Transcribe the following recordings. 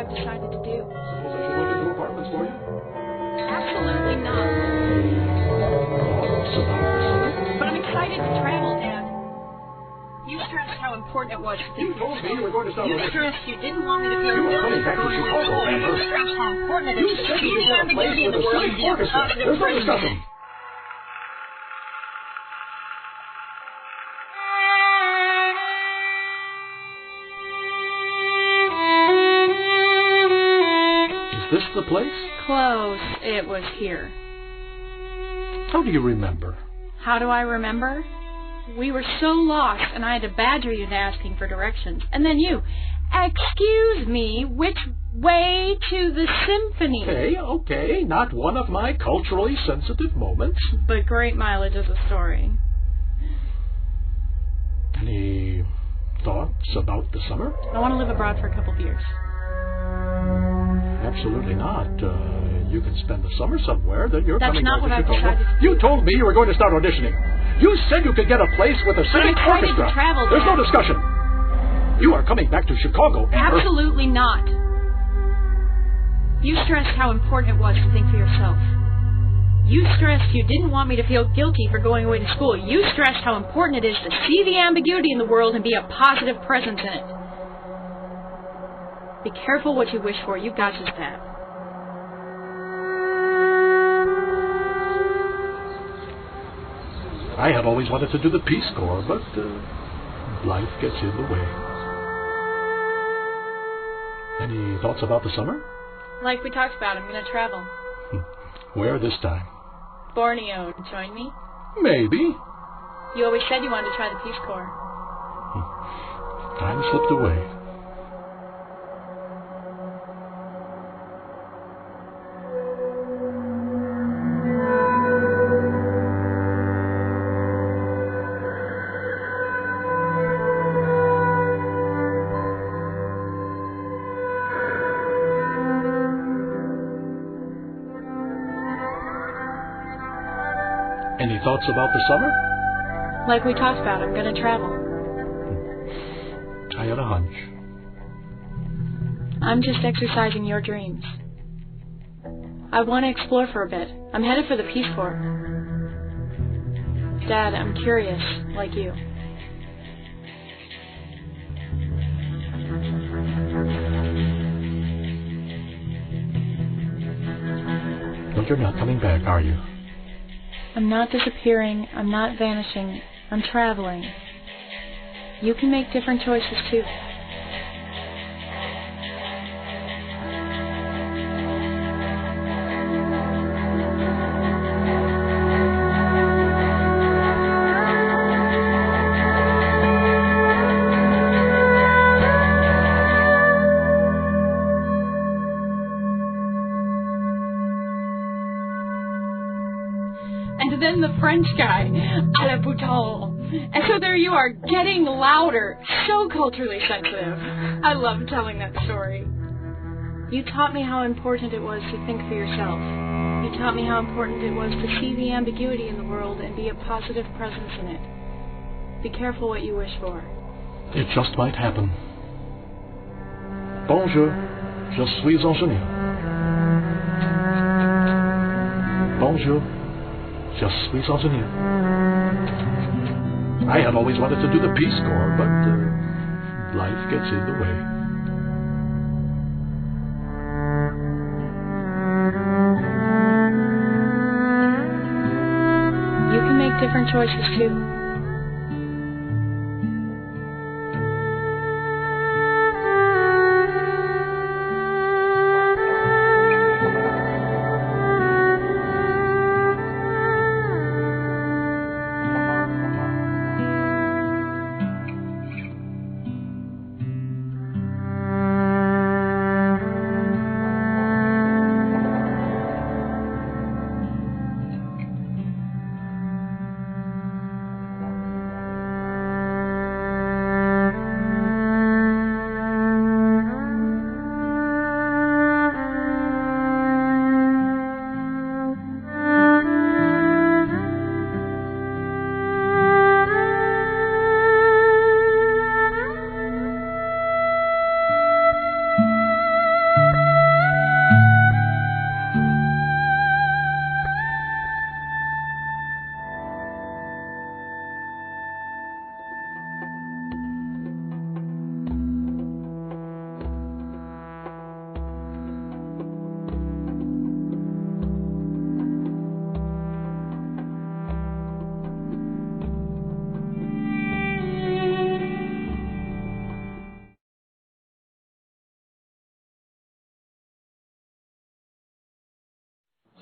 I've decided to do. Suppose I should look into apartments for you? Absolutely not. Thoughts about the summer? But I'm excited to travel, Dad. You stressed how important it was to think You told me you were going to start You with stressed you didn't want me to feel You were guilty coming back for to going Chicago, to school. Amber. You stressed how important it You is to said see you the could get a place ambiguity in with the a world symphony and be a orchestra. positive There's no presence in discussion. it. Is this the place? Close. It was here. How do you remember? How do I remember? We were so lost, and I had to badger you into asking for directions. And then you, excuse me, which way to the symphony? Okay, not one of my culturally sensitive moments. But great mileage as a story. Any thoughts about the summer? I want to live abroad for a couple of years. Absolutely not. You can spend the summer somewhere, then you're That's coming not back what to I've Chicago. decided to do. You told me you were going to start auditioning. You said you could get a place with a I'm symphony excited to orchestra. travel, There's no Dad. discussion. You are coming back to Chicago, Amber. Absolutely not. You stressed how important it was to think for yourself. You stressed you didn't want me to feel guilty for going away to school. You stressed how important it is to see the ambiguity in the world and be a positive presence in it. Be careful what you wish for. You've got just that. I had always wanted to do the Peace Corps, but life gets in the way. Any thoughts about the summer? Like we talked about, I'm going to travel. Where this time? Borneo. Join me? Maybe. You always said you wanted to try the Peace Corps. Time slipped away. Any thoughts about the summer? Like we talked about, I'm going to travel. I had a hunch. I'm just exercising your dreams. I want to explore for a bit. I'm headed for the Peace Corps. Dad, I'm curious, like you. But you're not coming back, are you? I'm not disappearing. I'm not vanishing. I'm traveling. You can make different choices too. And then the French guy, à la bouton. And so there you are, getting louder, so culturally sensitive. I love telling that story. You taught me how important it was to think for yourself. You taught me how important it was to see the ambiguity in the world and be a positive presence in it. Be careful what you wish for. It just might happen. Bonjour, je suis ingénieur. Bonjour, je suis ingénieur. I had always wanted to do the Peace Corps, but life gets in the way. You can make different choices too.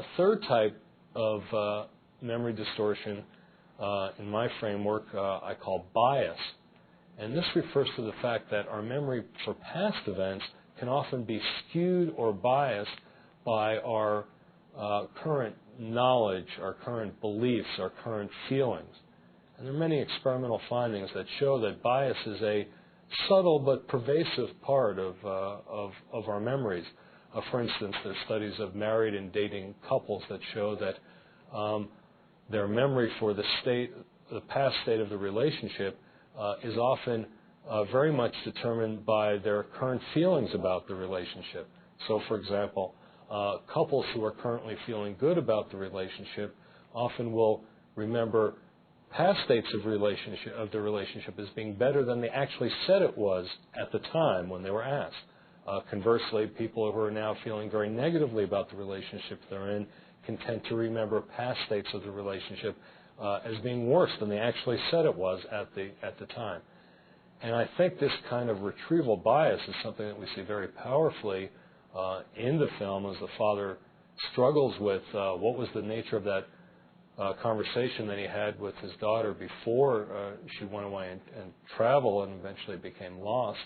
A third type of memory distortion in my framework I call bias. And this refers to the fact that our memory for past events can often be skewed or biased by our current knowledge, our current beliefs, our current feelings. And there are many experimental findings that show that bias is a subtle but pervasive part of our memories. For instance, there are studies of married and dating couples that show that their memory for the past state of the relationship is often very much determined by their current feelings about the relationship. So, for example, couples who are currently feeling good about the relationship often will remember past states of the relationship as being better than they actually said it was at the time when they were asked. Conversely, people who are now feeling very negatively about the relationship they're in can tend to remember past states of the relationship as being worse than they actually said it was at the time. And I think this kind of retrieval bias is something that we see very powerfully in the film as the father struggles with what was the nature of that conversation that he had with his daughter before she went away and traveled and eventually became lost.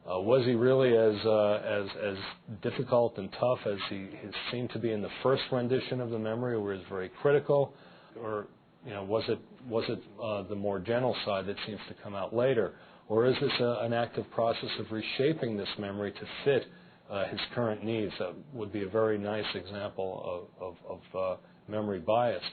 Was he really as difficult and tough as he seemed to be in the first rendition of the memory, where he was very critical, or was it the more gentle side that seems to come out later, or is this an active process of reshaping this memory to fit his current needs? That would be a very nice example of memory bias.